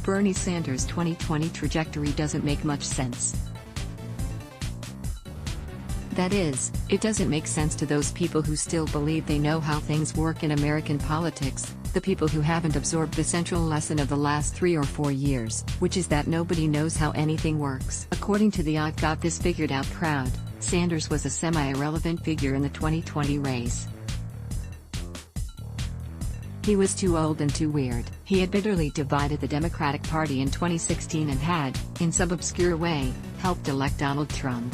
Bernie Sanders' 2020 trajectory doesn't make much sense. That is, it doesn't make sense to those people who still believe they know how things work in American politics, the people who haven't absorbed the central lesson of the last 3 or 4 years, which is that nobody knows how anything works. According to the I've Got This Figured Out crowd, Sanders was a semi-irrelevant figure in the 2020 race. He was too old and too weird. He had bitterly divided the Democratic Party in 2016 and had, in some obscure way, helped elect Donald Trump.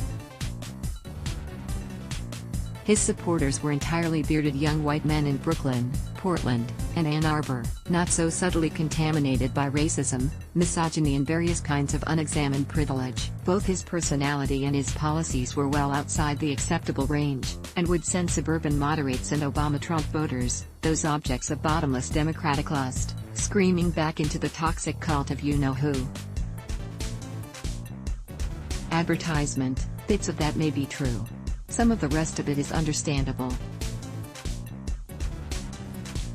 His supporters were entirely bearded young white men in Brooklyn, Portland, and Ann Arbor, not so subtly contaminated by racism, misogyny and various kinds of unexamined privilege. Both his personality and his policies were well outside the acceptable range, and would send suburban moderates and Obama-Trump voters, those objects of bottomless Democratic lust, screaming back into the toxic cult of you-know-who. Advertisement, bits of that may be true. Some of the rest of it is understandable.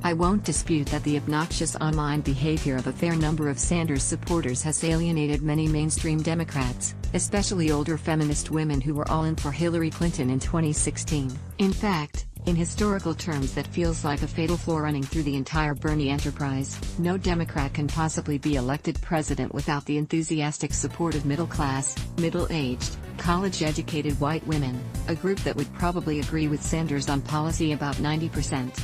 I won't dispute that the obnoxious online behavior of a fair number of Sanders supporters has alienated many mainstream Democrats, especially older feminist women who were all in for Hillary Clinton in 2016. In fact, in historical terms that feels like a fatal flaw running through the entire Bernie enterprise. No Democrat can possibly be elected president without the enthusiastic support of middle-class, middle-aged, college-educated white women, a group that would probably agree with Sanders on policy about 90%.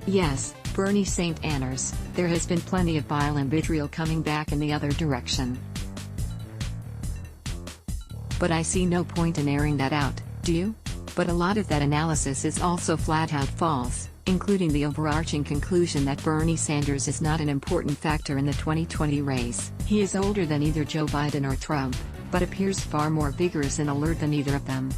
Yes, Bernie St. Anners, there has been plenty of bile and vitriol coming back in the other direction. But I see no point in airing that out, do you? But a lot of that analysis is also flat-out false, including the overarching conclusion that Bernie Sanders is not an important factor in the 2020 race. He is older than either Joe Biden or Trump, but appears far more vigorous and alert than either of them.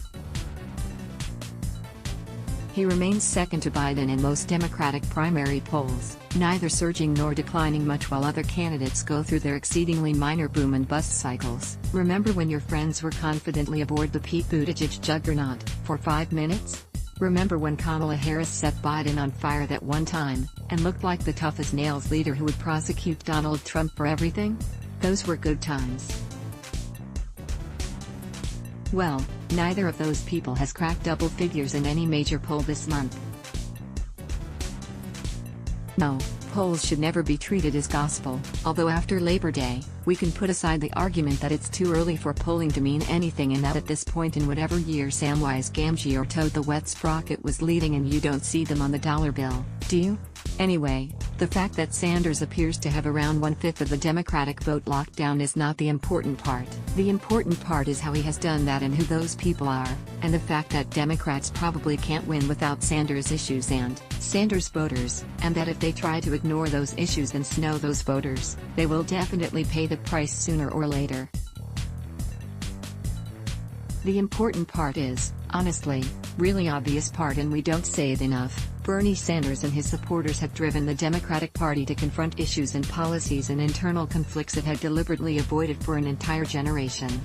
He remains second to Biden in most Democratic primary polls, neither surging nor declining much while other candidates go through their exceedingly minor boom and bust cycles. Remember when your friends were confidently aboard the Pete Buttigieg juggernaut for 5 minutes? Remember when Kamala Harris set Biden on fire that one time, and looked like the tough-as-nails leader who would prosecute Donald Trump for everything? Those were good times. Well, neither of those people has cracked double figures in any major poll this month. No, polls should never be treated as gospel, although after Labor Day, we can put aside the argument that it's too early for polling to mean anything and that at this point in whatever year Samwise Gamgee or Toad the Wet Sprocket was leading and you don't see them on the dollar bill, do you? Anyway, the fact that Sanders appears to have around 1/5 of the Democratic vote locked down is not the important part. The important part is how he has done that and who those people are, and the fact that Democrats probably can't win without Sanders issues and Sanders voters, and that if they try to ignore those issues and snow those voters, they will definitely pay the price sooner or later. The important part is, honestly, really obvious part, and we don't say it enough. Bernie Sanders and his supporters have driven the Democratic Party to confront issues and policies and internal conflicts it had deliberately avoided for an entire generation.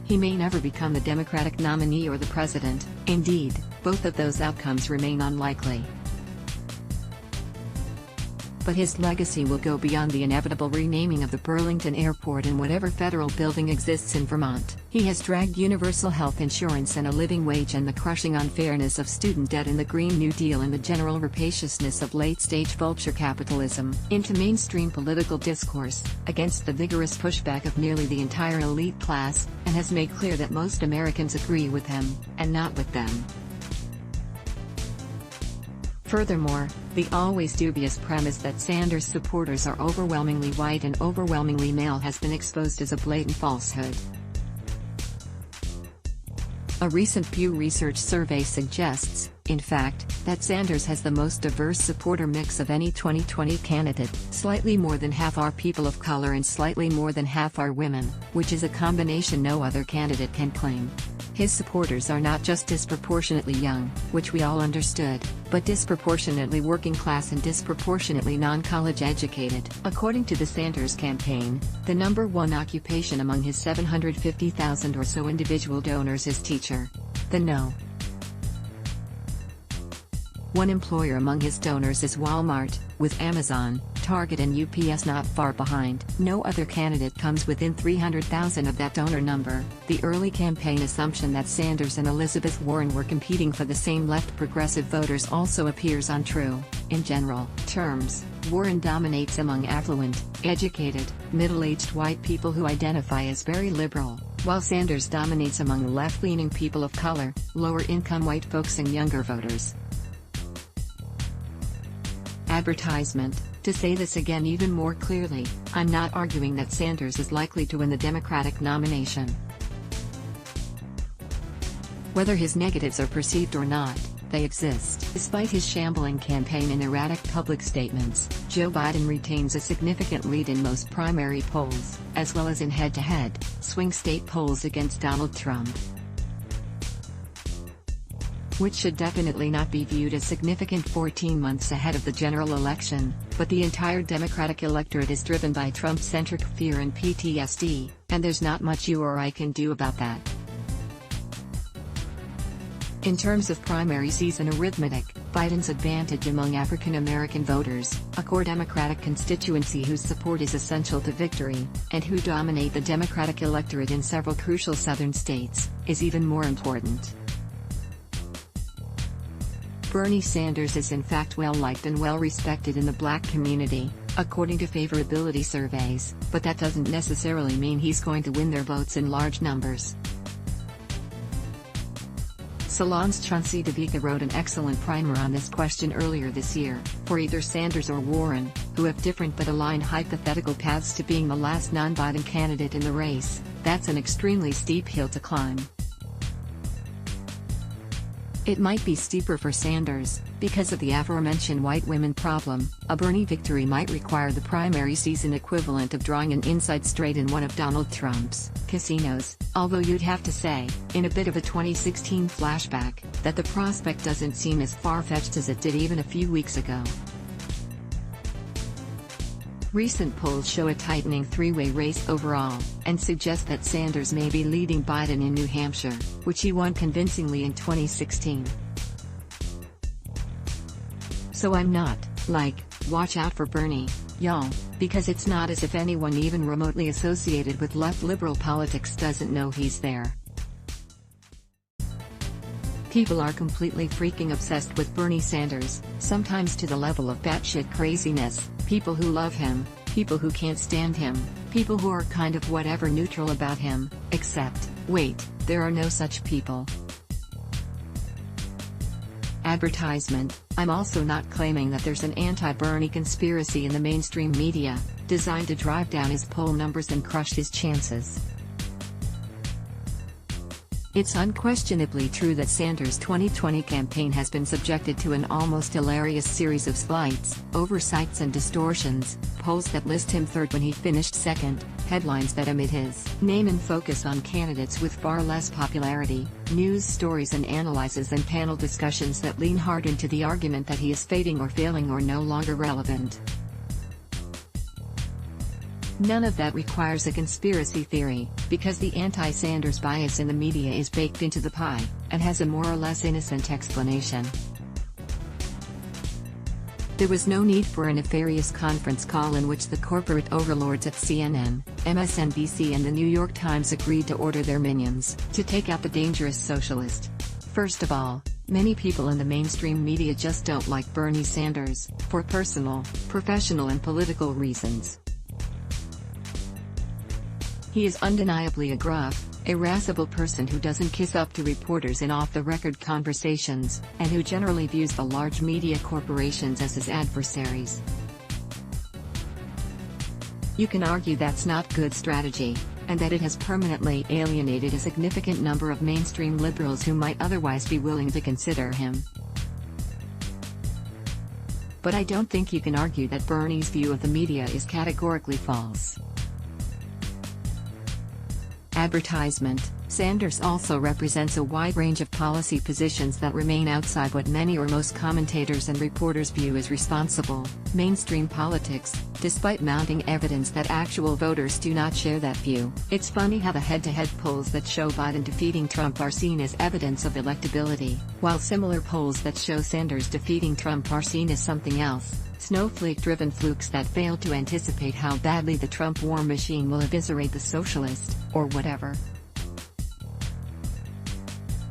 He may never become the Democratic nominee or the president. Indeed, both of those outcomes remain unlikely. But his legacy will go beyond the inevitable renaming of the Burlington Airport and whatever federal building exists in Vermont. He has dragged universal health insurance and a living wage and the crushing unfairness of student debt and the Green New Deal and the general rapaciousness of late-stage vulture capitalism into mainstream political discourse, against the vigorous pushback of nearly the entire elite class, and has made clear that most Americans agree with him, and not with them. Furthermore, the always dubious premise that Sanders supporters are overwhelmingly white and overwhelmingly male has been exposed as a blatant falsehood. A recent Pew Research survey suggests, in fact, that Sanders has the most diverse supporter mix of any 2020 candidate. Slightly more than half are people of color and slightly more than half are women, which is a combination no other candidate can claim. His supporters are not just disproportionately young, which we all understood, but disproportionately working class and disproportionately non-college educated. According to the Sanders campaign, the #1 occupation among his 750,000 or so individual donors is teacher. The No. One employer among his donors is Walmart, with Amazon, Target and UPS not far behind. No other candidate comes within 300,000 of that donor number. The early campaign assumption that Sanders and Elizabeth Warren were competing for the same left progressive voters also appears untrue. In general terms, Warren dominates among affluent, educated, middle-aged white people who identify as very liberal, while Sanders dominates among left-leaning people of color, lower-income white folks and younger voters. Advertisement. To say this again even more clearly, I'm not arguing that Sanders is likely to win the Democratic nomination. Whether his negatives are perceived or not, they exist. Despite his shambling campaign and erratic public statements, Joe Biden retains a significant lead in most primary polls, as well as in head-to-head, swing state polls against Donald Trump, which should definitely not be viewed as significant 14 months ahead of the general election, but the entire Democratic electorate is driven by Trump-centric fear and PTSD, and there's not much you or I can do about that. In terms of primary season arithmetic, Biden's advantage among African American voters, a core Democratic constituency whose support is essential to victory, and who dominate the Democratic electorate in several crucial southern states, is even more important. Bernie Sanders is in fact well-liked and well-respected in the black community, according to favorability surveys, but that doesn't necessarily mean he's going to win their votes in large numbers. Salon's Chauncey DeVica wrote an excellent primer on this question earlier this year. For either Sanders or Warren, who have different but aligned hypothetical paths to being the last non-Biden candidate in the race, that's an extremely steep hill to climb. It might be steeper for Sanders, because of the aforementioned white women problem. A Bernie victory might require the primary season equivalent of drawing an inside straight in one of Donald Trump's casinos, although you'd have to say, in a bit of a 2016 flashback, that the prospect doesn't seem as far-fetched as it did even a few weeks ago. Recent polls show a tightening three-way race overall, and suggest that Sanders may be leading Biden in New Hampshire, which he won convincingly in 2016. So I'm not, like, watch out for Bernie, y'all, because it's not as if anyone even remotely associated with left liberal politics doesn't know he's there. People are completely freaking obsessed with Bernie Sanders, sometimes to the level of batshit craziness. People who love him, people who can't stand him, people who are kind of whatever neutral about him, except, wait, there are no such people. Advertisement. I'm also not claiming that there's an anti-Bernie conspiracy in the mainstream media, designed to drive down his poll numbers and crush his chances. It's unquestionably true that Sanders' 2020 campaign has been subjected to an almost hilarious series of slights, oversights and distortions, polls that list him third when he finished second, headlines that omit his name and focus on candidates with far less popularity, news stories and analyses and panel discussions that lean hard into the argument that he is fading or failing or no longer relevant. None of that requires a conspiracy theory, because the anti-Sanders bias in the media is baked into the pie, and has a more or less innocent explanation. There was no need for a nefarious conference call in which the corporate overlords at CNN, MSNBC and the New York Times agreed to order their minions to take out the dangerous socialist. First of all, many people in the mainstream media just don't like Bernie Sanders, for personal, professional and political reasons. He is undeniably a gruff, irascible person who doesn't kiss up to reporters in off-the-record conversations, and who generally views the large media corporations as his adversaries. You can argue that's not good strategy, and that it has permanently alienated a significant number of mainstream liberals who might otherwise be willing to consider him. But I don't think you can argue that Bernie's view of the media is categorically false. Advertisement. Sanders also represents a wide range of policy positions that remain outside what many or most commentators and reporters view as responsible, mainstream politics, despite mounting evidence that actual voters do not share that view. It's funny how the head-to-head polls that show Biden defeating Trump are seen as evidence of electability, while similar polls that show Sanders defeating Trump are seen as something else. Snowflake-driven flukes that fail to anticipate how badly the Trump war machine will eviscerate the socialist, or whatever.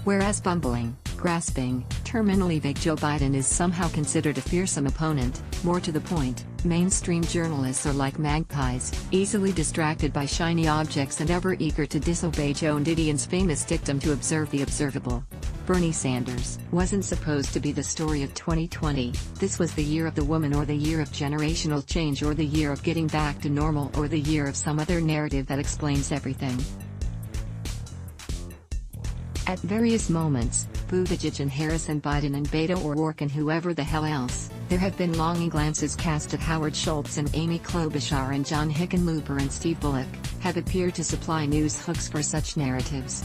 Whereas bumbling, grasping, terminally vague Joe Biden is somehow considered a fearsome opponent, more to the point, mainstream journalists are like magpies, easily distracted by shiny objects and ever eager to disobey Joe Didion's famous dictum to observe the observable. Bernie Sanders wasn't supposed to be the story of 2020, this was the year of the woman or the year of generational change or the year of getting back to normal or the year of some other narrative that explains everything. At various moments, Buttigieg and Harris and Biden and Beto O'Rourke and whoever the hell else, there have been longing glances cast at Howard Schultz and Amy Klobuchar and John Hickenlooper and Steve Bullock, have appeared to supply news hooks for such narratives.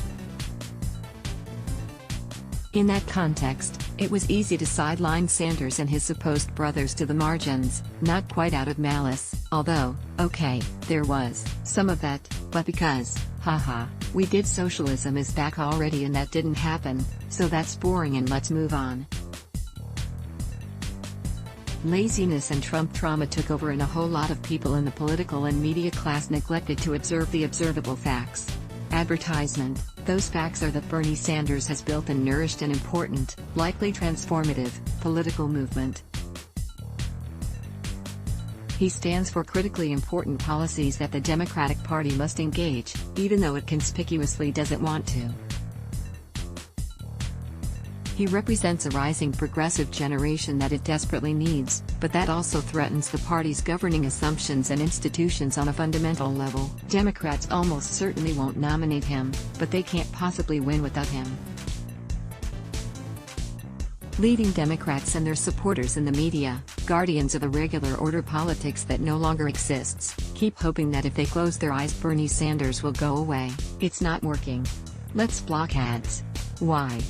In that context, it was easy to sideline Sanders and his supposed brothers to the margins, not quite out of malice, although, okay, there was some of that, but because, haha, we did socialism is back already and that didn't happen, so that's boring and let's move on. Laziness and Trump trauma took over and a whole lot of people in the political and media class neglected to observe the observable facts. Advertisement. Those facts are that Bernie Sanders has built and nourished an important, likely transformative, political movement. He stands for critically important policies that the Democratic Party must engage, even though it conspicuously doesn't want to. He represents a rising progressive generation that it desperately needs, but that also threatens the party's governing assumptions and institutions on a fundamental level. Democrats almost certainly won't nominate him, but they can't possibly win without him. Leading Democrats and their supporters in the media, guardians of a regular order politics that no longer exists, keep hoping that if they close their eyes Bernie Sanders will go away. It's not working. Let's block ads. Why?